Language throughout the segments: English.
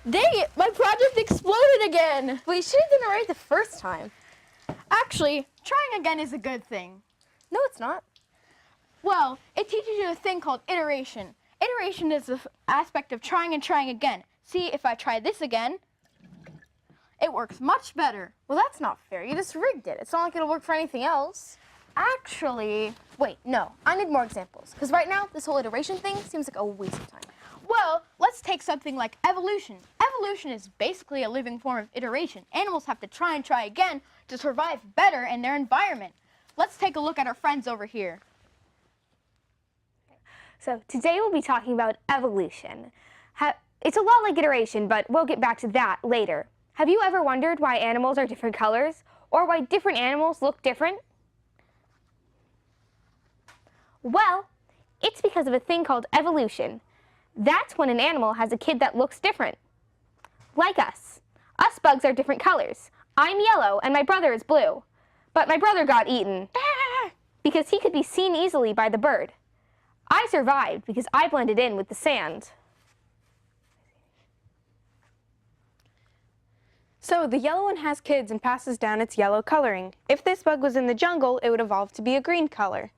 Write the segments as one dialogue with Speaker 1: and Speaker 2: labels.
Speaker 1: Dang it, my project exploded again.
Speaker 2: Well, you should have done it right the first time.
Speaker 1: Actually, trying again is a good thing.
Speaker 2: No, it's not.
Speaker 1: Well, it teaches you a thing called iteration. Iteration is the aspect of trying and trying again. See, if I try this again, it works much better.
Speaker 2: Well, that's not fair. You just rigged it. It's not like it'll work for anything else.
Speaker 1: Actually,
Speaker 2: Wait, no. I need more examples. Because right now, this whole iteration thing seems like a waste of time.
Speaker 1: well, let's take something like evolution. Evolution is basically a living form of iteration. Animals have to try and try again to survive better in their environment. Let's take a look at our friends over here.
Speaker 3: So today we'll be talking about evolution. It's a lot like iteration, but we'll get back to that later. Have you ever wondered why animals are different colors, or why different animals look different? Well, it's because of a thing called evolution. That's when an animal has a kid that looks different. Like us. Us bugs are different colors. I'm yellow and my brother is blue. But my brother got eaten because he could be seen easily by the bird. I survived because I blended in with the sand.
Speaker 4: So the yellow one has kids and passes down its yellow coloring. If this bug was in the jungle, it would evolve to be a green color.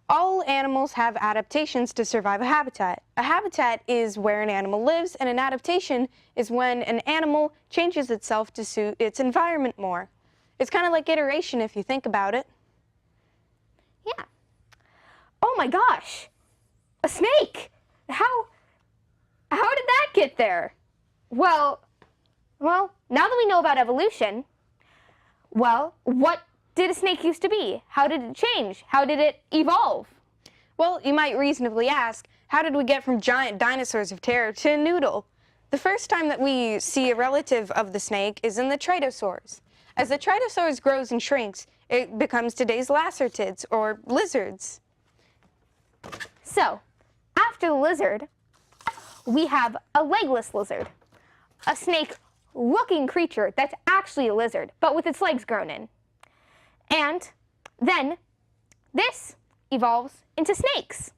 Speaker 4: All animals have adaptations to survive a habitat. A habitat is where an animal lives, and an adaptation is when an animal changes itself to suit its environment more. It's kind of like iteration if you think about it.
Speaker 3: Yeah. Oh my gosh! A snake! How did that get there? Well, now that we know about evolution, well, what did a snake used to be? How did it change? How did it evolve?
Speaker 4: Well, you might reasonably ask, how did we get from giant dinosaurs of terror to a noodle? The first time that we see a relative of the snake is in the Tritosaurs. As the Tritosaurs grows and shrinks, it becomes today's lacertids, or lizards.
Speaker 3: So, after the lizard, we have a legless lizard, a snake-looking creature that's actually a lizard, but with its legs grown in. And then this evolves into snakes.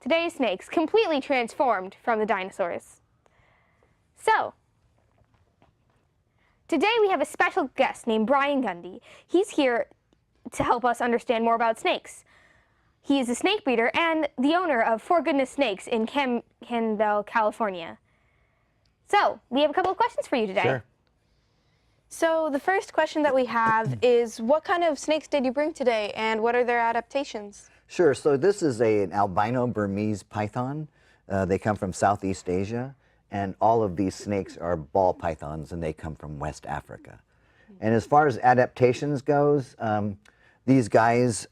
Speaker 3: Today's snakes, completely transformed from the dinosaurs. So, today we have a special guest named Brian Gundy. He's here to help us understand more about snakes. He is a snake breeder and the owner of For Goodness Snakes in Campbell, California. So, we have a couple of questions for you today.
Speaker 5: Sure.
Speaker 4: So the first question that we have is, what kind of snakes did you bring today, and what are their adaptations?
Speaker 5: Sure. So this is an albino Burmese python. They come from Southeast Asia, and all of these snakes are ball pythons, and they come from West Africa. And as far as adaptations goes, these guys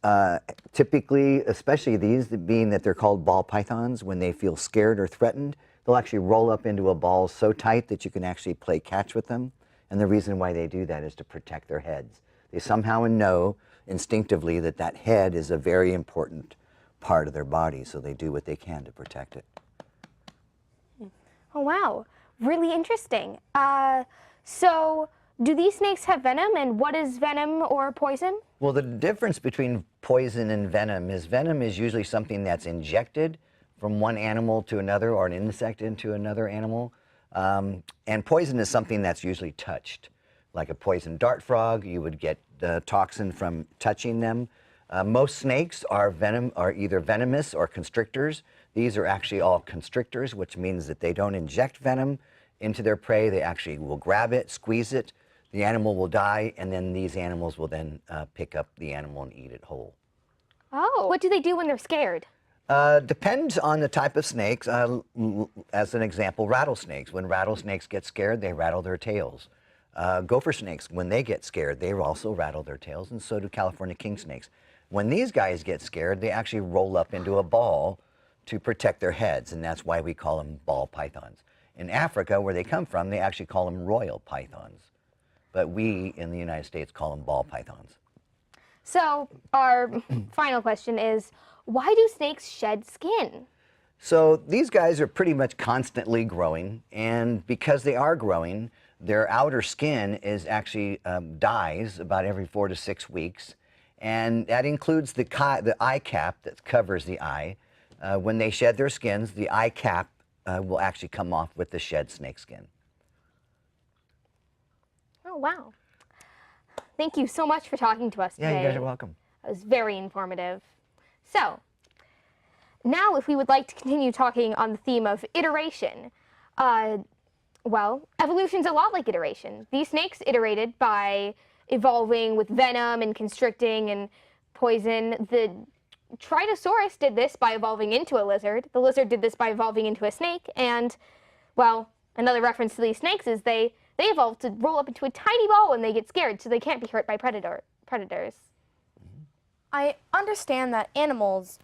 Speaker 5: typically, especially these, being that they're called ball pythons, when they feel scared or threatened, they'll actually roll up into a ball so tight that you can actually play catch with them. And the reason why they do that is to protect their heads. They somehow know instinctively that that head is a very important part of their body, so they do what they can to protect it.
Speaker 3: Oh, wow. Really interesting. So, do these snakes have venom, and what is venom or poison?
Speaker 5: Well, the difference between poison and venom is usually something that's injected from one animal to another, or an insect into another animal. And poison is something that's usually touched. Like a poison dart frog, you would get the toxin from touching them. Most snakes are either venomous or constrictors. These are actually all constrictors, which means that they don't inject venom into their prey. They actually will grab it, squeeze it, the animal will die, and then these animals will then pick up the animal and eat it whole.
Speaker 3: Oh. What do they do when they're scared?
Speaker 5: Depends on the type of snakes. As an example, rattlesnakes. When rattlesnakes get scared, they rattle their tails. Gopher snakes, when they get scared, they also rattle their tails, and so do California king snakes. When these guys get scared, they actually roll up into a ball to protect their heads, and that's why we call them ball pythons. In Africa, where they come from, they actually call them royal pythons. But we, in the United States, call them ball pythons.
Speaker 3: So, our final question is, why do snakes shed skin?
Speaker 5: So these guys are pretty much constantly growing, and because they are growing, their outer skin is actually dies about every 4 to 6 weeks, and that includes the eye cap that covers the eye. When they shed their skins, the eye cap will actually come off with the shed snakeskin.
Speaker 3: Oh, wow. Thank you so much for talking to us today.
Speaker 5: Yeah, you guys are welcome.
Speaker 3: It was very informative. So, now if we would like to continue talking on the theme of iteration, well, evolution's a lot like iteration. These snakes iterated by evolving with venom and constricting and poison. The Tritosaurus did this by evolving into a lizard. The lizard did this by evolving into a snake. And, well, another reference to these snakes is they evolved to roll up into a tiny ball when they get scared, so they can't be hurt by predators.
Speaker 2: I understand that animals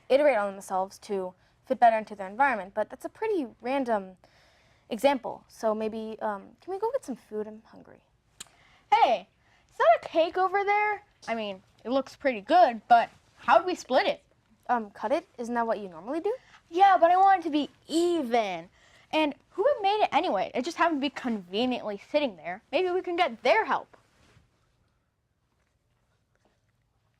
Speaker 2: iterate on themselves to fit better into their environment, but that's a pretty random example. So maybe, can we go get some food? I'm hungry.
Speaker 1: Hey, is that a cake over there? I mean, it looks pretty good, but how'd we split it?
Speaker 2: Cut it? Isn't that what you normally do?
Speaker 1: Yeah, but I want it to be even. And who made it anyway? It just happened to be conveniently sitting there. Maybe we can get their help.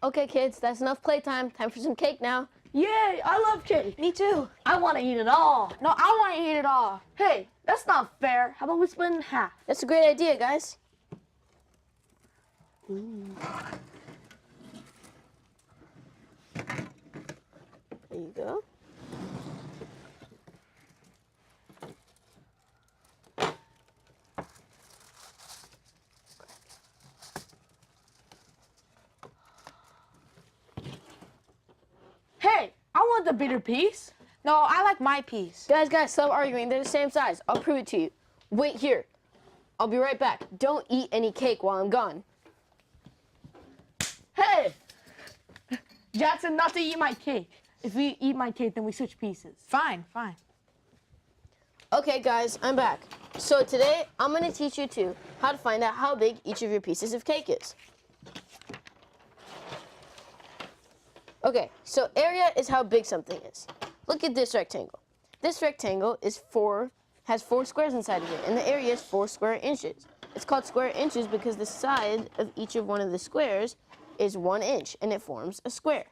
Speaker 6: Okay, kids, that's enough playtime. Time for some cake now.
Speaker 7: Yay, I love cake.
Speaker 6: Me too.
Speaker 7: I want to eat it all.
Speaker 1: No, I want to eat it all.
Speaker 7: Hey, that's not fair. How about we split it in half?
Speaker 6: That's a great idea, guys. There you go.
Speaker 7: Hey, I want the bigger piece.
Speaker 4: No, I like my piece.
Speaker 6: Guys, stop arguing. They're the same size. I'll prove it to you. Wait here. I'll be right back. Don't eat any cake while I'm gone.
Speaker 7: Hey! Jackson, not to eat my cake. If we eat my cake, then we switch pieces.
Speaker 4: Fine, fine.
Speaker 6: Okay, guys, I'm back. So today, I'm going to teach you two how to find out how big each of your pieces of cake is. Okay, so area is how big something is. Look at this rectangle. This rectangle has 4 squares inside of it, and the area is 4 square inches. It's called square inches because the side of each of one of the squares is 1 inch, and it forms a square.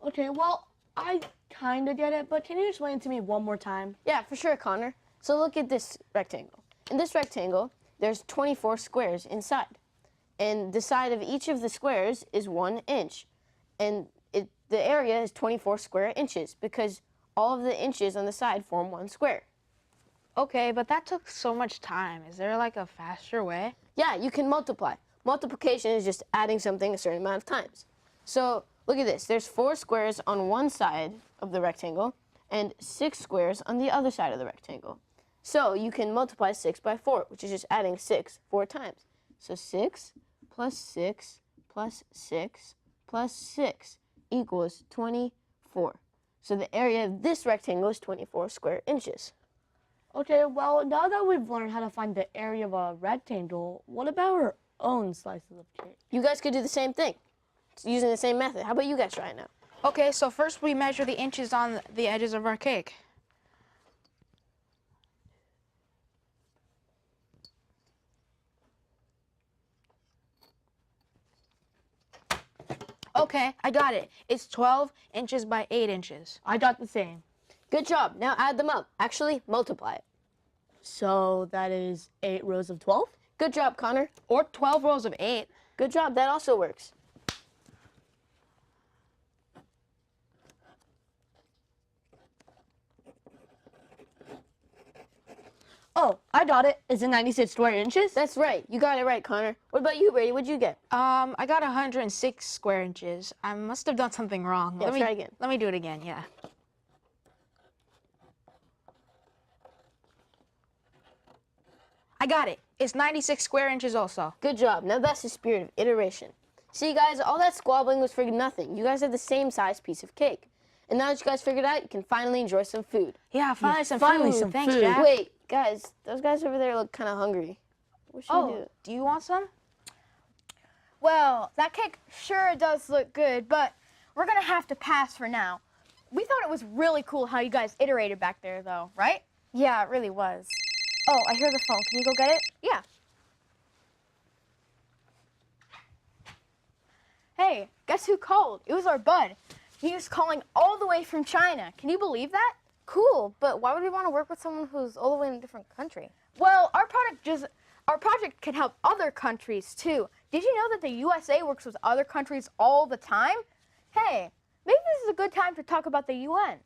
Speaker 7: Okay, well, I kind of get it, but can you explain it to me one more time?
Speaker 6: Yeah, for sure, Connor. So look at this rectangle. In this rectangle, there's 24 squares inside, and the side of each of the squares is 1 inch, and the area is 24 square inches because all of the inches on the side form 1 square.
Speaker 4: Okay, but that took so much time. Is there like a faster way?
Speaker 6: Yeah, you can multiply. Multiplication is just adding something a certain amount of times. So look at this. There's 4 squares on one side of the rectangle and 6 squares on the other side of the rectangle. So you can multiply 6 by 4, which is just adding 6 4 times. So 6 plus 6 plus 6 plus 6 equals 24. So the area of this rectangle is 24 square inches.
Speaker 7: Okay, well, now that we've learned how to find the area of a rectangle, what about our own slices of cake?
Speaker 6: You guys could do the same thing using the same method. How about you guys try it now?
Speaker 4: Okay, so first we measure the inches on the edges of our cake. Okay, I got it. It's 12 inches by 8 inches.
Speaker 7: I got the same.
Speaker 6: Good job. Now add them up. Actually, multiply it.
Speaker 7: So that is 8 rows of 12?
Speaker 6: Good job, Connor.
Speaker 4: Or 12 rows of 8.
Speaker 6: Good job. That also works.
Speaker 7: Oh, I got it. Is it 96 square inches?
Speaker 6: That's right. You got it right, Connor. What about you, Brady? What'd you get?
Speaker 4: I got 106 square inches. I must have done something wrong.
Speaker 6: Yeah, try again.
Speaker 4: Let me do it again, yeah. I got it. It's 96 square inches also.
Speaker 6: Good job. Now that's the spirit of iteration. See, guys, all that squabbling was for nothing. You guys have the same size piece of cake. And now that you guys figured out, you can finally enjoy some food.
Speaker 4: Yeah, finally some
Speaker 7: finally
Speaker 4: food.
Speaker 7: some
Speaker 4: Thanks,
Speaker 7: food.
Speaker 4: Jack.
Speaker 6: Wait, guys, those guys over there look kind of hungry. What should we do?
Speaker 4: Do you want some?
Speaker 1: Well, that cake sure does look good, but we're gonna have to pass for now. We thought it was really cool how you guys iterated back there, though, right?
Speaker 2: Yeah, it really was. Oh, I hear the phone. Can you go get it?
Speaker 1: Yeah. Hey, guess who called? It was our bud. He was calling all the way from China. Can you believe that?
Speaker 2: Cool, but why would we want to work with someone who's all the way in a different country?
Speaker 1: Well, our project can help other countries too. Did you know that the USA works with other countries all the time? Hey, maybe this is a good time to talk about the UN.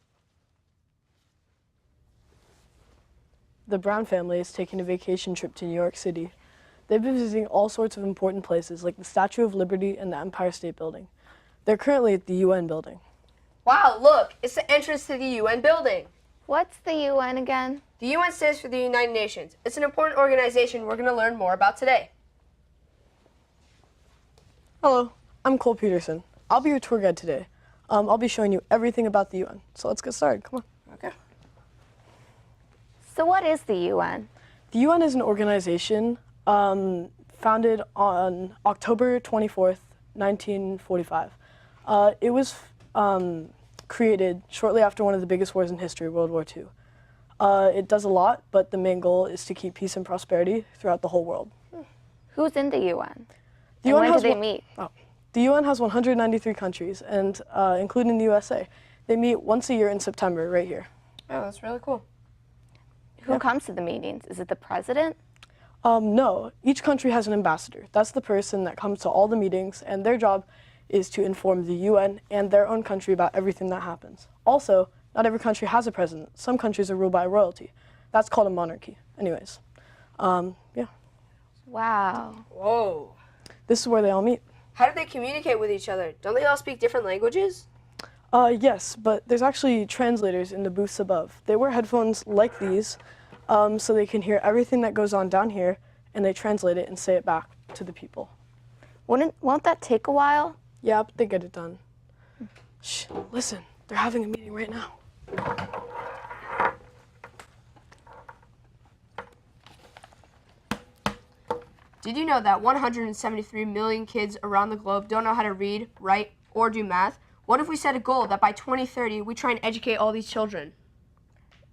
Speaker 8: The Brown family is taking a vacation trip to New York City. They've been visiting all sorts of important places like the Statue of Liberty and the Empire State Building. They're currently at the UN building.
Speaker 9: Wow, look, it's the entrance to the UN building.
Speaker 3: What's the UN again?
Speaker 9: The UN stands for the United Nations. It's an important organization we're going to learn more about today.
Speaker 8: Hello, I'm Cole Peterson. I'll be your tour guide today. I'll be showing you everything about the UN. So let's get started. Come on.
Speaker 9: Okay.
Speaker 3: So what is the UN?
Speaker 8: The UN is an organization founded on October 24th, 1945. It was created shortly after one of the biggest wars in history, World War II. It does a lot, but the main goal is to keep peace and prosperity throughout the whole world.
Speaker 3: Who's in the UN?
Speaker 8: The
Speaker 3: And
Speaker 8: UN
Speaker 3: when do
Speaker 8: has
Speaker 3: they
Speaker 8: one-
Speaker 3: meet?
Speaker 8: The UN has 193 countries, and including the USA. They meet once a year in September, right here.
Speaker 9: Oh, that's really cool.
Speaker 3: Who comes to the meetings? Is it the president?
Speaker 8: No, each country has an ambassador. That's the person that comes to all the meetings, and their job is to inform the UN and their own country about everything that happens. Also, not every country has a president. Some countries are ruled by royalty. That's called a monarchy. Anyways, yeah,
Speaker 3: Wow.
Speaker 9: Whoa.
Speaker 8: this is where they all meet.
Speaker 9: How do they communicate with each other? Don't they all speak different languages?
Speaker 8: Yes, but there's actually translators in the booths above. They wear headphones like these, so they can hear everything that goes on down here, and they translate it and say it back to the people.
Speaker 3: Won't that take a while?
Speaker 8: Yeah, but they get it done. Shh, listen, they're having a meeting right now.
Speaker 9: Did you know that 173 million kids around the globe don't know how to read, write, or do math? What if we set a goal that by 2030 we try and educate all these children?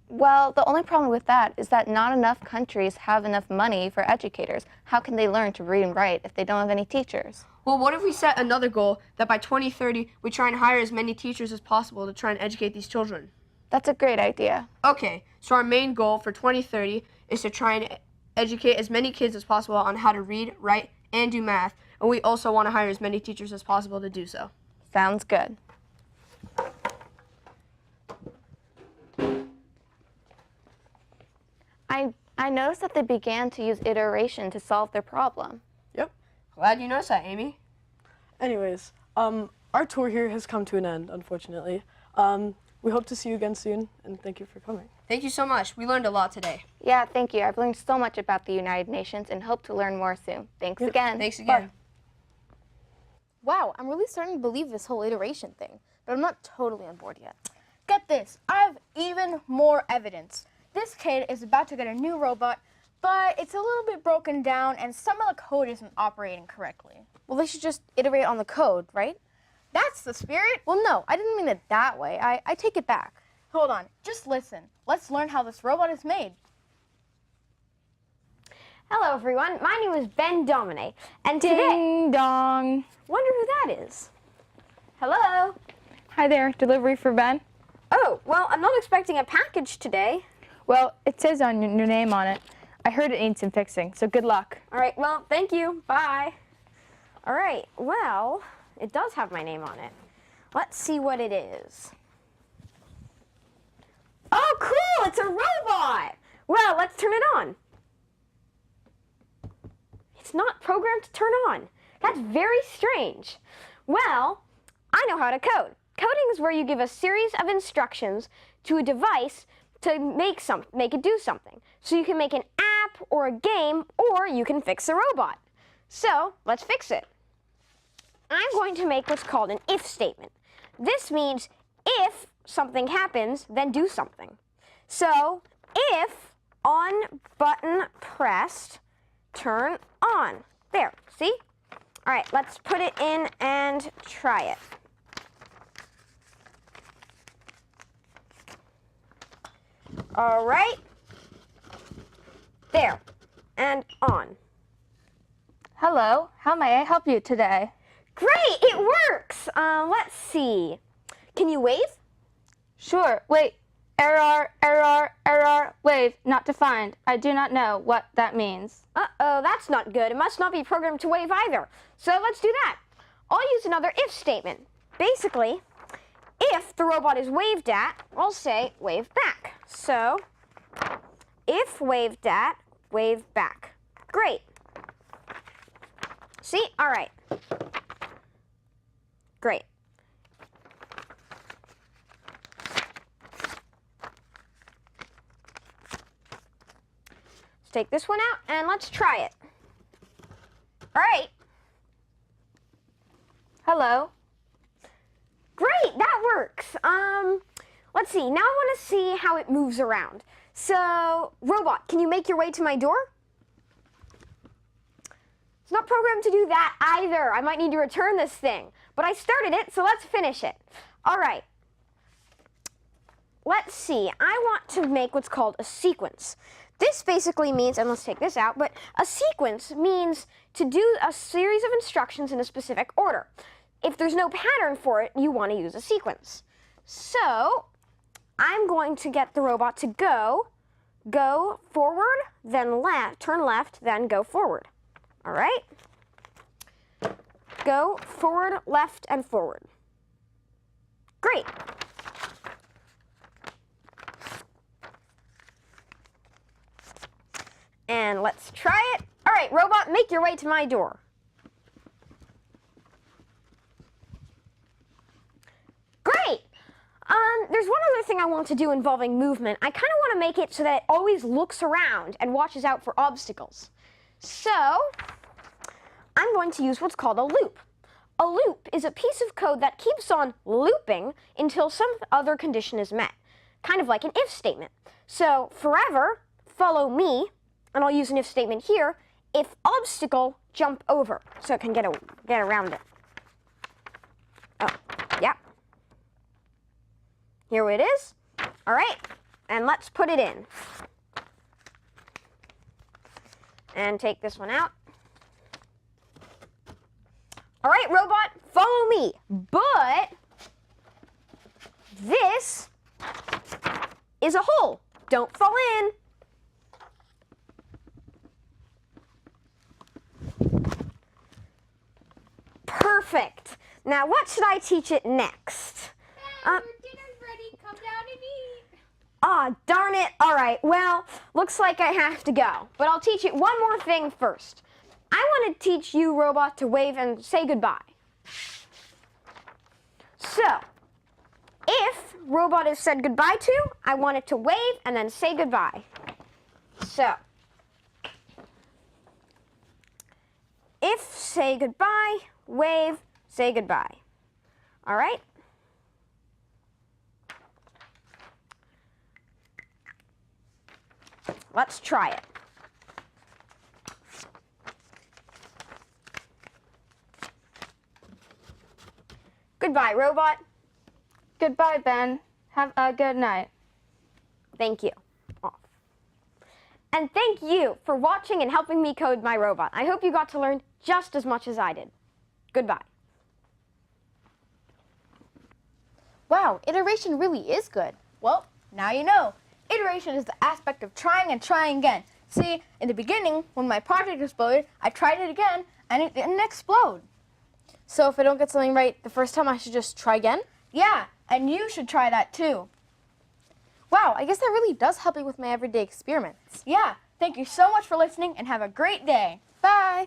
Speaker 3: Well, the only problem with that is that not enough countries have enough money for educators. How can they learn to read and write if they don't have any teachers?
Speaker 9: Well, what if we set another goal that by 2030 we try and hire as many teachers as possible to try and educate these children?
Speaker 3: That's a great idea.
Speaker 9: Okay, so our main goal for 2030 is to try and educate as many kids as possible on how to read, write, and do math. And we also want to hire as many teachers as possible to do so.
Speaker 3: Sounds good. I noticed that they began to use iteration to solve their problem.
Speaker 8: Yep.
Speaker 9: Glad you noticed that, Amy.
Speaker 8: Anyways, our tour here has come to an end, unfortunately. We hope to see you again soon, and thank you for coming.
Speaker 9: Thank you so much. We learned a lot today.
Speaker 3: Yeah, thank you. I've learned so much about the United Nations and hope to learn more soon. Thanks again.
Speaker 9: Thanks again.
Speaker 2: Wow, I'm really starting to believe this whole iteration thing, but I'm not totally on board yet.
Speaker 1: Get this, I have even more evidence. This kid is about to get a new robot, but it's a little bit broken down and some of the code isn't operating correctly.
Speaker 2: Well, they should just iterate on the code, right?
Speaker 1: That's the spirit.
Speaker 2: Well, no, I didn't mean it that way. I take it back.
Speaker 1: Hold on, just listen. Let's learn how this robot is made.
Speaker 10: Hello, everyone. My name is Ben Domine, and today,
Speaker 3: Ding dong.
Speaker 10: wonder who that is. Hello.
Speaker 3: Hi there, delivery for Ben.
Speaker 10: Oh, well, I'm not expecting a package today.
Speaker 3: Well, it says on your name on it. I heard it needs some fixing, so good luck.
Speaker 10: All right, well, thank you. Bye. All right, well, it does have my name on it. Let's see what it is. Oh, cool! It's a robot! Well, let's turn it on. It's not programmed to turn on. That's very strange. Well, I know how to code. Coding is where you give a series of instructions to a device to make it do something. So you can make an app or a game, or you can fix a robot. So let's fix it. I'm going to make what's called an if statement. This means if something happens, then do something. So if on button pressed, turn on. There, see? All right, let's put it in and try it. All right. There, and on.
Speaker 3: Hello, how may I help you today?
Speaker 10: Great, it works. Let's see. Can you wave?
Speaker 3: Sure, wait, Error, error, error. Wave not defined. I do not know what that means.
Speaker 10: Uh-oh, that's not good. It must not be programmed to wave either. So let's do that. I'll use another if statement. Basically, if the robot is waved at, I'll say wave back. So, if waved at, wave back. Great. See? All right. Great. Let's take this one out and let's try it. All right.
Speaker 3: Hello.
Speaker 10: Great, that works. Let's see. Now I want to see how it moves around. So, robot, can you make your way to my door? It's not programmed to do that either. I might need to return this thing. But I started it, so let's finish it. All right. Let's see. I want to make what's called a sequence. This basically means, and let's take this out, but a sequence means to do a series of instructions in a specific order. If there's no pattern for it, you want to use a sequence. So, I'm going to get the robot to go forward, then left, turn left, then go forward. All right? Go forward, left, and forward. Great. And let's try it. All right, robot, make your way to my door. Great. There's one other thing I want to do involving movement. I kind of want to make it so that it always looks around and watches out for obstacles. So, I'm going to use what's called a loop. A loop is a piece of code that keeps on looping until some other condition is met, kind of like an if statement. So, forever, follow me, and I'll use an if statement here, if obstacle, jump over, so it can get around it. Oh, yeah. Here it is. All right, and let's put it in. And take this one out. All right, robot, follow me. But this is a hole. Don't fall in. Perfect. Now, what should I teach it next?
Speaker 1: Your dinner's ready. Come down and eat.
Speaker 10: Ah, darn it. All right, well, looks like I have to go. But I'll teach it one more thing first. I want to teach you, robot, to wave and say goodbye. So, if robot is said goodbye to, I want it to wave and then say goodbye. So, if say goodbye, wave, say goodbye. All right? Let's try it. Goodbye, robot.
Speaker 3: Goodbye, Ben. Have a good night.
Speaker 10: Thank you. Off. And thank you for watching and helping me code my robot. I hope you got to learn just as much as I did. Goodbye.
Speaker 1: Wow, iteration really is good. Well, now you know. Iteration is the aspect of trying and trying again. See, in the beginning, when my project exploded, I tried it again, and it didn't explode.
Speaker 2: So if I don't get something right the first time, I should just try again?
Speaker 1: Yeah, and you should try that too.
Speaker 2: Wow, I guess that really does help me with my everyday experiments.
Speaker 1: Yeah, thank you so much for listening, and have a great day.
Speaker 2: Bye!